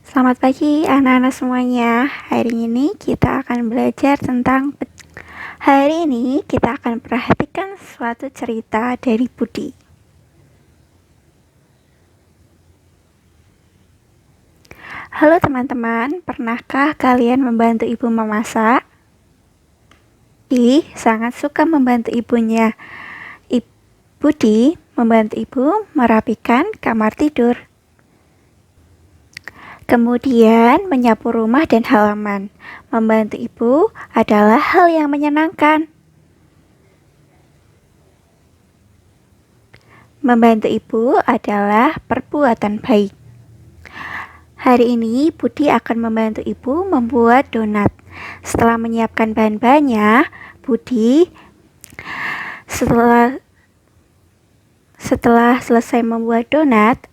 Selamat pagi anak-anak semuanya. Hari ini kita akan perhatikan suatu cerita dari Budi. Halo teman-teman, pernahkah kalian membantu ibu memasak? Budi sangat suka membantu ibunya. Budi membantu ibu merapikan kamar tidur. Kemudian menyapu rumah dan halaman. Membantu ibu adalah hal yang menyenangkan. Membantu ibu adalah perbuatan baik. Hari ini Budi akan membantu ibu membuat donat. Setelah menyiapkan bahan-bahannya, setelah selesai membuat donat,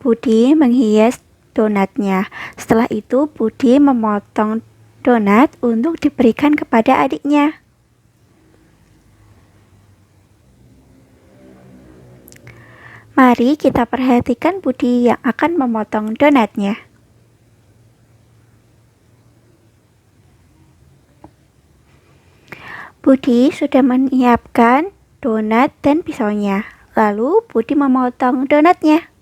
Budi menghias donatnya. Setelah itu Budi memotong donat untuk diberikan kepada adiknya. Mari kita perhatikan Budi yang akan memotong donatnya. Budi sudah menyiapkan donat dan pisaunya. Lalu Budi memotong donatnya.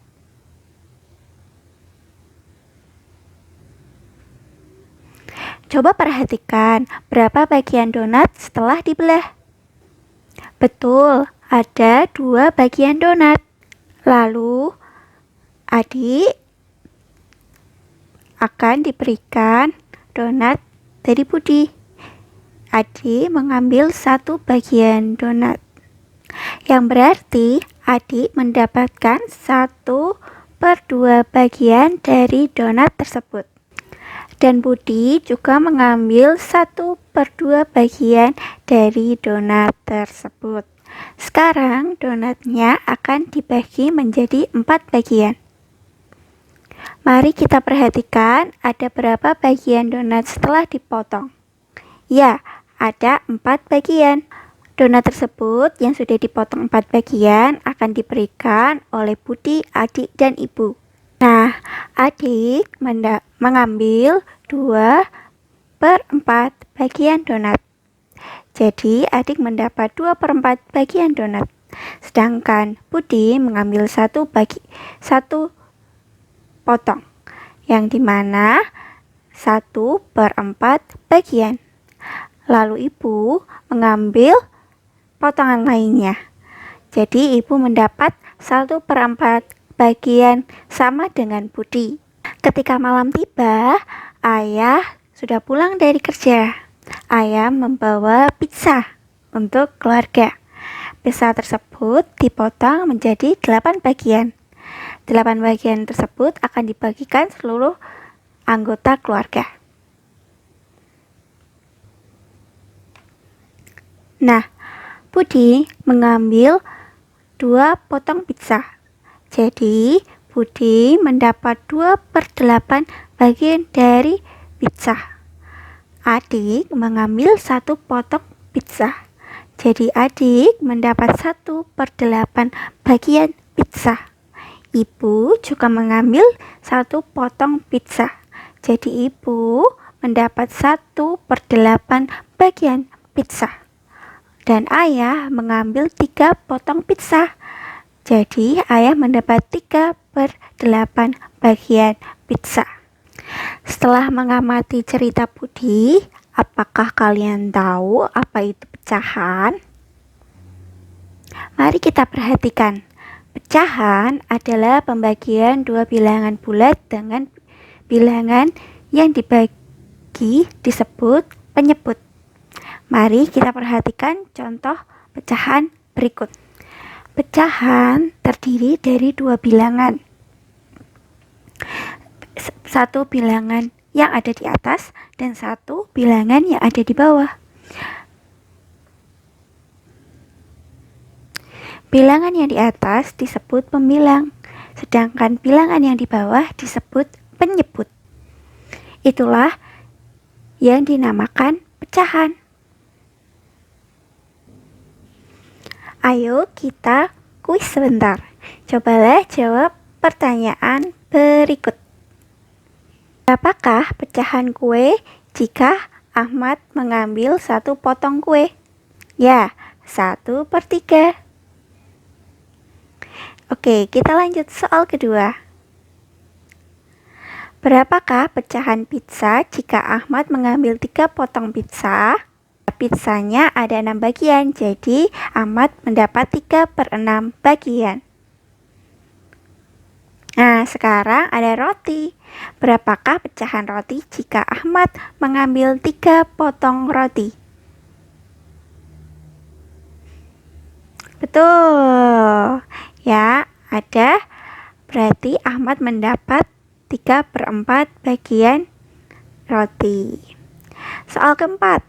Coba perhatikan berapa bagian donat setelah dibelah. Betul, ada 2 bagian donat. Lalu adik akan diberikan donat dari Budi. Adik mengambil 1 bagian donat, yang berarti adik mendapatkan 1/2 bagian dari donat tersebut. Dan Budi juga mengambil 1/2 bagian dari donat tersebut. Sekarang donatnya akan dibagi menjadi 4 bagian. Mari kita perhatikan ada berapa bagian donat setelah dipotong. Ya, ada 4 bagian. Donat tersebut yang sudah dipotong 4 bagian akan diberikan oleh Budi, adik, dan ibu. Nah, adik mengambil 2/4 bagian donat. Jadi, adik mendapat 2/4 bagian donat. Sedangkan Budi mengambil 1 potong, yang dimana 1/4 bagian. Lalu ibu mengambil potongan lainnya. Jadi, ibu mendapat 1/4 bagian sama dengan Budi. Ketika malam tiba, ayah sudah pulang dari kerja. Ayah membawa pizza untuk keluarga. Pizza tersebut dipotong menjadi 8 bagian. 8 bagian tersebut akan dibagikan seluruh anggota keluarga. Nah, Budi mengambil 2 potong pizza. Jadi, Budi mendapat 2/8 bagian dari pizza. Adik mengambil 1 potong pizza. Jadi, adik mendapat 1/8 bagian pizza. Ibu juga mengambil 1 potong pizza. Jadi, ibu mendapat 1/8 bagian pizza. Dan ayah mengambil 3 potong pizza. Jadi, ayah mendapat 3/8 bagian pizza. Setelah mengamati cerita Budi, apakah kalian tahu apa itu pecahan? Mari kita perhatikan. Pecahan adalah pembagian 2 bilangan bulat dengan bilangan yang dibagi disebut penyebut. Mari kita perhatikan contoh pecahan berikut. Pecahan terdiri dari 2 bilangan. 1 bilangan yang ada di atas dan 1 bilangan yang ada di bawah. Bilangan yang di atas disebut pembilang, sedangkan bilangan yang di bawah disebut penyebut. Itulah yang dinamakan pecahan. Ayo kita kuis sebentar. Cobalah jawab pertanyaan berikut. Berapakah pecahan kue jika Ahmad mengambil 1 potong kue? Ya, 1/3. Oke, kita lanjut soal kedua. Berapakah pecahan pizza jika Ahmad mengambil 3 potong pizza? Pizzanya ada 6 bagian, jadi Ahmad mendapat 3/6 bagian. Nah, sekarang ada roti. Berapakah pecahan roti jika Ahmad mengambil 3 potong roti? Betul. Ya, ada. Berarti Ahmad mendapat 3/4 bagian roti. Soal keempat.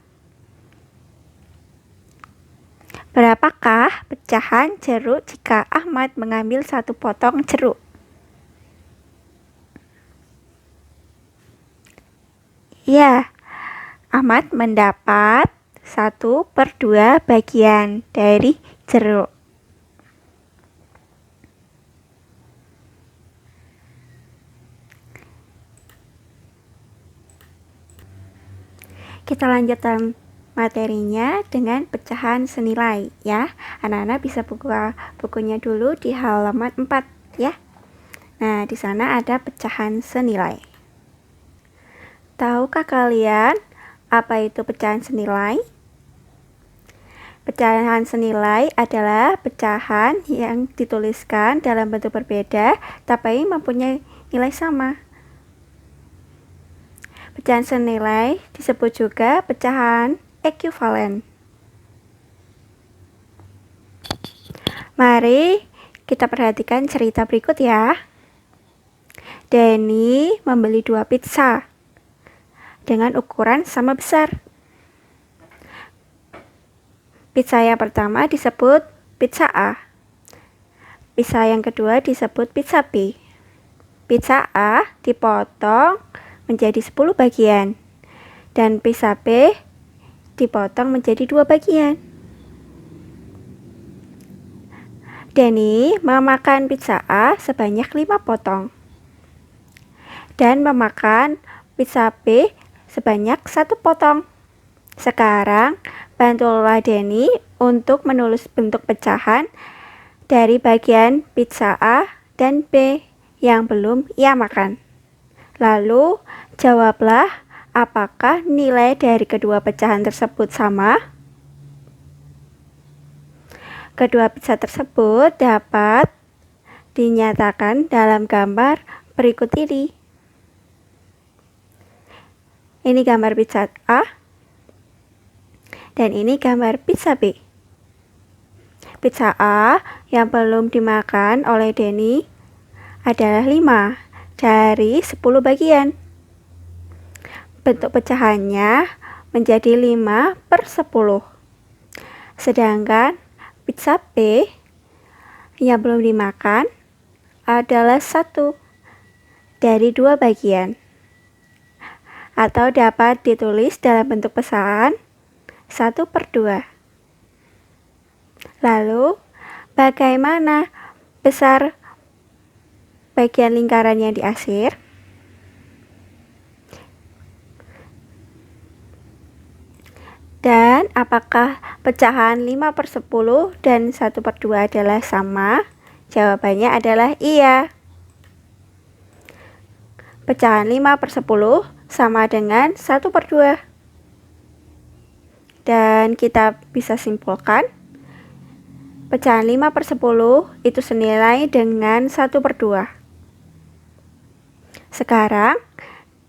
Berapakah pecahan jeruk jika Ahmad mengambil 1 potong jeruk? Ya, Ahmad mendapat 1/2 bagian dari jeruk. Kita lanjutkan materinya dengan pecahan senilai ya. Anak-anak bisa buka bukunya dulu di halaman 4 ya. Nah, di sana ada pecahan senilai. Tahukah kalian apa itu pecahan senilai? Pecahan senilai adalah pecahan yang dituliskan dalam bentuk berbeda tapi mempunyai nilai sama. Pecahan senilai disebut juga pecahan ekuivalen. Mari kita perhatikan cerita berikut ya. Denny membeli 2 pizza dengan ukuran sama besar. Pizza yang pertama disebut pizza A. Pizza yang kedua disebut pizza B. Pizza A dipotong menjadi 10 bagian dan pizza B dipotong menjadi 2 bagian. Denny memakan pizza A sebanyak 5 potong dan memakan pizza B sebanyak 1 potong. Sekarang bantulah Denny untuk menulis bentuk pecahan dari bagian pizza A dan B yang belum ia makan. Lalu jawablah, apakah nilai dari kedua pecahan tersebut sama? Kedua pizza tersebut dapat dinyatakan dalam gambar berikut ini. Ini gambar pizza A dan ini gambar pizza B. Pizza A yang belum dimakan oleh Denny adalah 5 dari 10 bagian. Bentuk pecahannya menjadi 5/10. Sedangkan pizza B yang belum dimakan adalah 1 dari 2 bagian. Atau dapat ditulis dalam bentuk pecahan 1/2. Lalu, bagaimana besar bagian lingkaran yang diakhir? Dan apakah pecahan 5/10 dan 1/2 adalah sama? Jawabannya adalah iya. Pecahan 5/10 sama dengan 1/2. Dan kita bisa simpulkan, pecahan 5/10 itu senilai dengan 1/2. Sekarang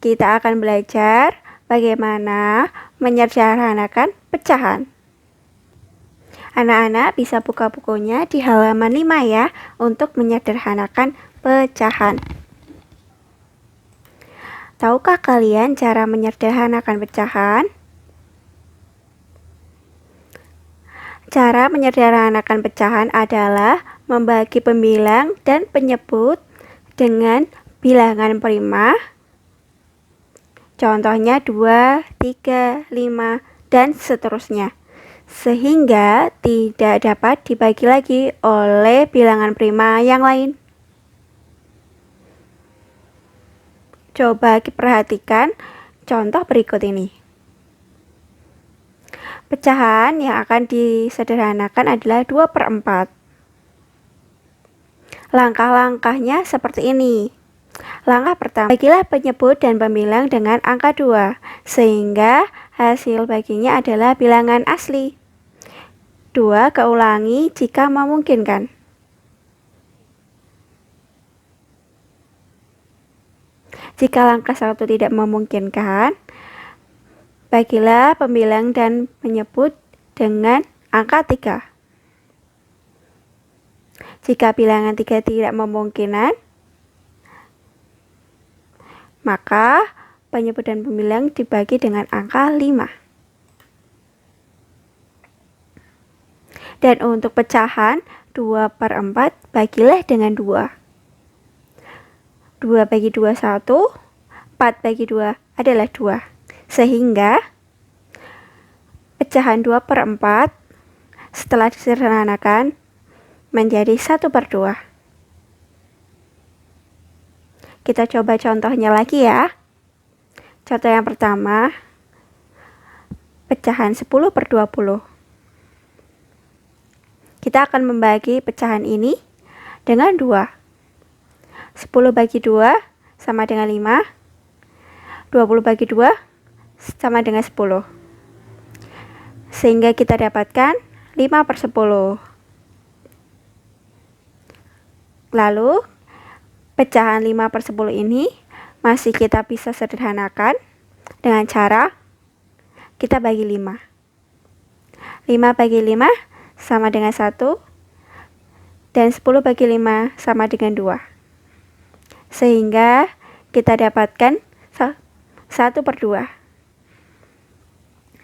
kita akan belajar bagaimana menyederhanakan pecahan. Anak-anak bisa buka bukunya di halaman 5 ya untuk menyederhanakan pecahan. Tahukah kalian cara menyederhanakan pecahan? Cara menyederhanakan pecahan adalah membagi pembilang dan penyebut dengan bilangan prima. Contohnya 2, 3, 5, dan seterusnya. Sehingga tidak dapat dibagi lagi oleh bilangan prima yang lain. Coba perhatikan contoh berikut ini. Pecahan yang akan disederhanakan adalah 2/4. Langkah-langkahnya seperti ini. Langkah pertama, bagilah penyebut dan pembilang dengan angka 2, sehingga hasil baginya adalah bilangan asli. 2 keulangi jika memungkinkan. Jika langkah 1 tidak memungkinkan, bagilah pembilang dan penyebut dengan angka 3. Jika bilangan 3 tidak memungkinkan, maka penyebut dan pembilang dibagi dengan angka 5. Dan untuk pecahan 2/4 bagilah dengan 2. 2 bagi 2 1, 4 bagi 2 adalah 2. Sehingga pecahan 2/4 setelah disederhanakan menjadi 1/2. Kita coba contohnya lagi ya. Contoh yang pertama, pecahan 10/20. Kita akan membagi pecahan ini dengan 2. 10 bagi 2 sama dengan 5. 20 bagi 2 sama dengan 10. Sehingga kita dapatkan 5/10. Lalu, pecahan 5/10 ini masih kita bisa sederhanakan dengan cara kita bagi 5. 5 bagi 5 sama dengan 1. Dan 10 bagi 5 sama dengan 2. Sehingga kita dapatkan 1/2.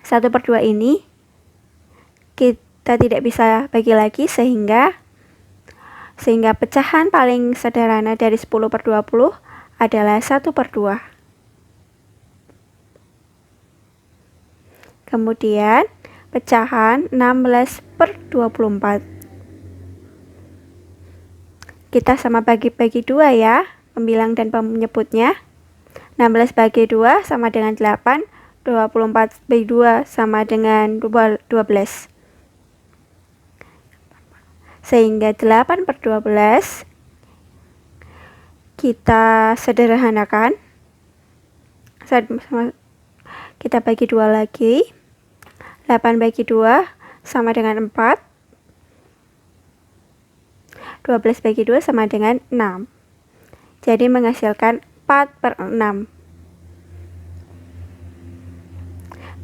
1/2 ini kita tidak bisa bagi lagi sehingga pecahan paling sederhana dari 10/20 adalah 1/2. Kemudian pecahan 16/24. Kita sama bagi-bagi 2 ya, pembilang dan penyebutnya. 16 bagi 2 sama dengan 8, 24 bagi 2 sama dengan 12. Sehingga 8/12 kita sederhanakan. Kita bagi 2 lagi. 8 bagi 2 sama dengan 4. 12 bagi 2 sama dengan 6. Jadi menghasilkan 4/6.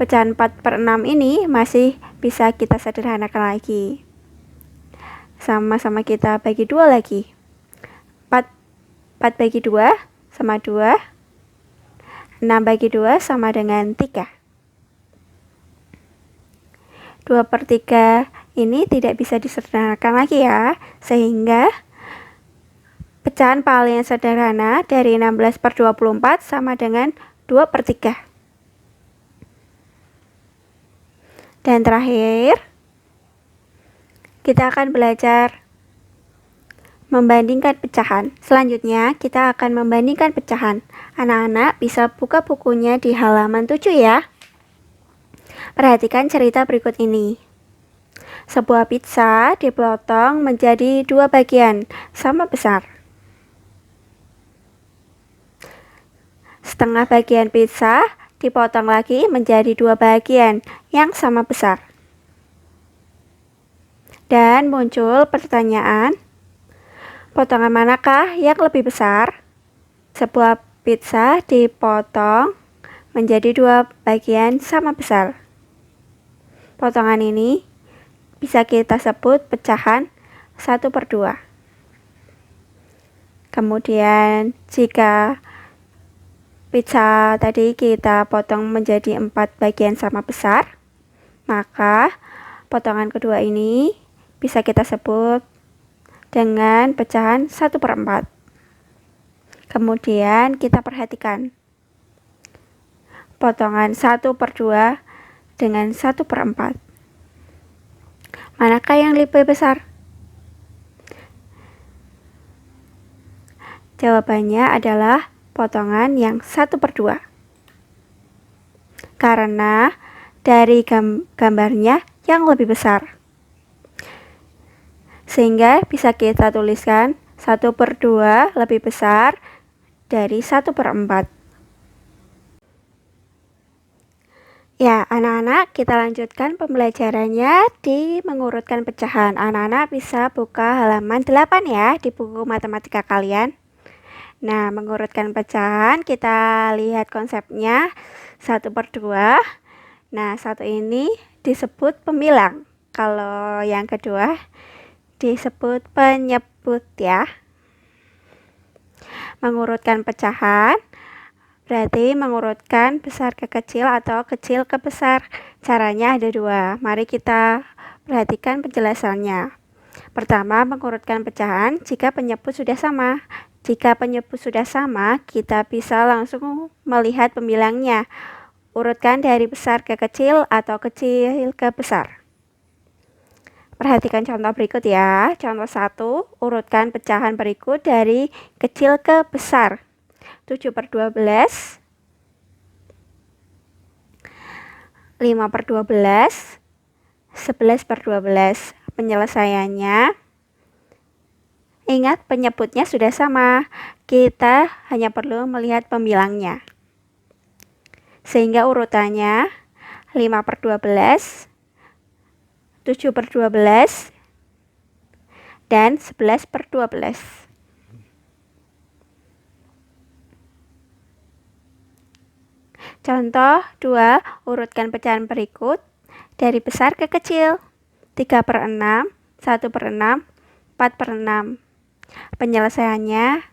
Pecahan 4/6 ini masih bisa kita sederhanakan lagi. Sama-sama kita bagi 2 lagi. 4 bagi 2 sama 2. 6 bagi 2 sama dengan 3. 2/3 ini tidak bisa disederhanakan lagi ya, sehingga pecahan paling sederhana dari 16/24 sama dengan 2/3. Dan terakhir, kita akan belajar membandingkan pecahan. Selanjutnya, kita akan membandingkan pecahan. Anak-anak bisa buka bukunya di halaman 7 ya. Perhatikan cerita berikut ini. Sebuah pizza dipotong menjadi 2 bagian sama besar. Setengah bagian pizza dipotong lagi menjadi 2 bagian yang sama besar. Dan muncul pertanyaan, potongan manakah yang lebih besar? Sebuah pizza dipotong menjadi 2 bagian sama besar. Potongan ini bisa kita sebut pecahan 1/2. Kemudian jika pizza tadi kita potong menjadi 4 bagian sama besar, maka potongan kedua ini bisa kita sebut dengan pecahan 1/4. Kemudian kita perhatikan potongan 1/2 dengan 1/4. Manakah yang lebih besar? Jawabannya adalah potongan yang 1/2. Karena dari gambarnya yang lebih besar. Sehingga bisa kita tuliskan 1/2 lebih besar dari 1/4. Ya, anak-anak, kita lanjutkan pembelajarannya di mengurutkan pecahan. Anak-anak bisa buka halaman 8 ya di buku matematika kalian. Nah, mengurutkan pecahan, kita lihat konsepnya 1/2. Nah, satu ini disebut pemilang. Kalau yang kedua disebut penyebut ya. Mengurutkan pecahan berarti mengurutkan besar ke kecil atau kecil ke besar. Caranya ada dua. Mari kita perhatikan penjelasannya. Pertama, mengurutkan pecahan jika penyebut sudah sama. Jika penyebut sudah sama, kita bisa langsung melihat pemilangnya. Urutkan dari besar ke kecil atau kecil ke besar. Perhatikan contoh berikut ya. Contoh 1, urutkan pecahan berikut dari kecil ke besar. 7/12, 5/12, 11/12. Penyelesaiannya, ingat penyebutnya sudah sama, kita hanya perlu melihat pemilangnya. Sehingga urutannya 5/12, 7/12, dan 11/12. Contoh 2, urutkan pecahan berikut dari besar ke kecil. 3/6, 1/6, 4/6. Penyelesaiannya,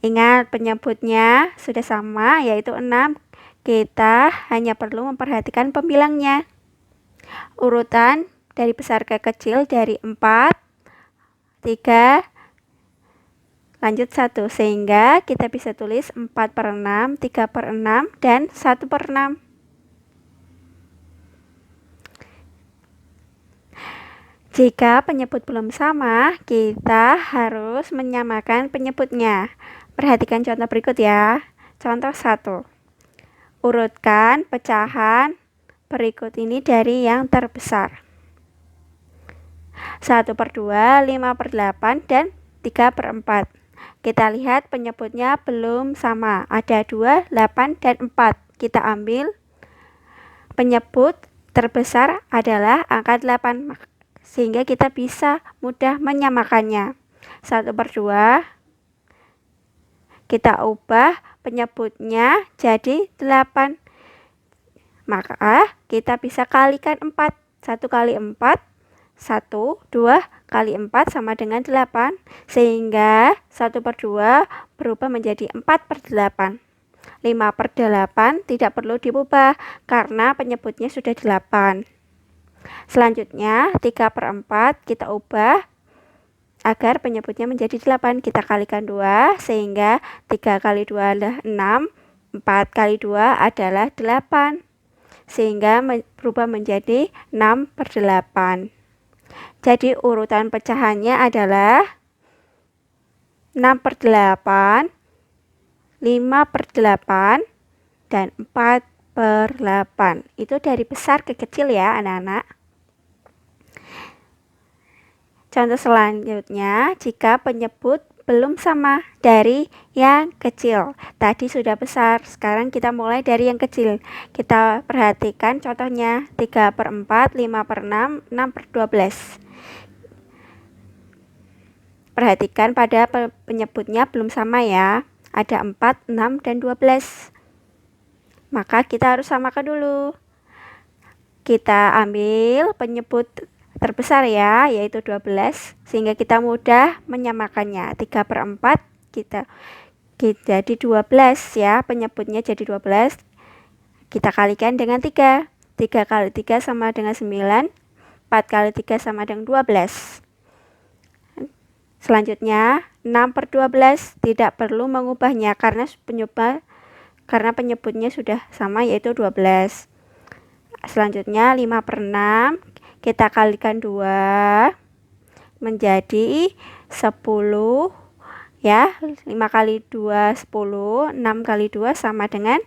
ingat penyebutnya sudah sama, yaitu 6. Kita hanya perlu memperhatikan pemilangnya. Urutan dari besar ke kecil dari 4, 3, lanjut 1, sehingga kita bisa tulis 4/6, 3/6, dan 1/6. Jika penyebut belum sama, kita harus menyamakan penyebutnya. Perhatikan contoh berikut ya. Contoh 1. Urutkan pecahan berikut ini dari yang terbesar. 1/2, 5/8, dan 3/4. Kita lihat penyebutnya belum sama, ada 2, 8, dan 4. Kita ambil penyebut terbesar adalah angka 8, sehingga kita bisa mudah menyamakannya. 1/2, kita ubah penyebutnya jadi 8. Maka kita bisa kalikan 4. 1 kali 4, 1, 2 kali 4 sama dengan 8, sehingga 1/2 berubah menjadi 4/8. 5/8 tidak perlu diubah karena penyebutnya sudah 8. Selanjutnya 3/4 kita ubah agar penyebutnya menjadi 8. Kita kalikan 2, sehingga 3 kali 2 adalah 6, 4 kali 2 adalah 8, sehingga berubah menjadi 6/8. Jadi urutan pecahannya adalah 6/8, 5/8, dan 4/8. Itu dari besar ke kecil ya anak-anak. Contoh selanjutnya, jika penyebut belum sama dari yang kecil. Tadi sudah besar, sekarang kita mulai dari yang kecil. Kita perhatikan contohnya 3/4, 5/6, 6/12. Perhatikan pada penyebutnya belum sama ya. Ada 4, 6, dan 12. Maka kita harus samakan dulu. Kita ambil penyebut terbesar ya, yaitu 12, sehingga kita mudah menyamakannya. 3/4 kita jadi 12 ya, penyebutnya jadi 12. Kita kalikan dengan 3. 3 kali 3 sama dengan 9. 4 kali 3 sama dengan 12. Selanjutnya 6/12, tidak perlu mengubahnya karena penyebutnya sudah sama, yaitu 12. Selanjutnya 5/6, kita kalikan 2 menjadi 10, Ya, 5 kali 2 10, 6 kali 2 sama dengan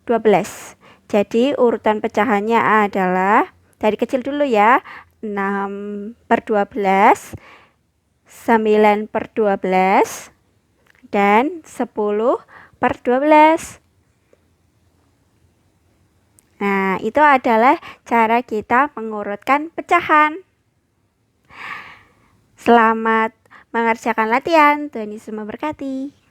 12. Jadi urutan pecahannya adalah dari kecil dulu ya. 6 per 12, 9 per 12, dan 10 per 12. Nah, itu adalah cara kita mengurutkan pecahan. Selamat mengerjakan latihan. Tuhan Yesus memberkati.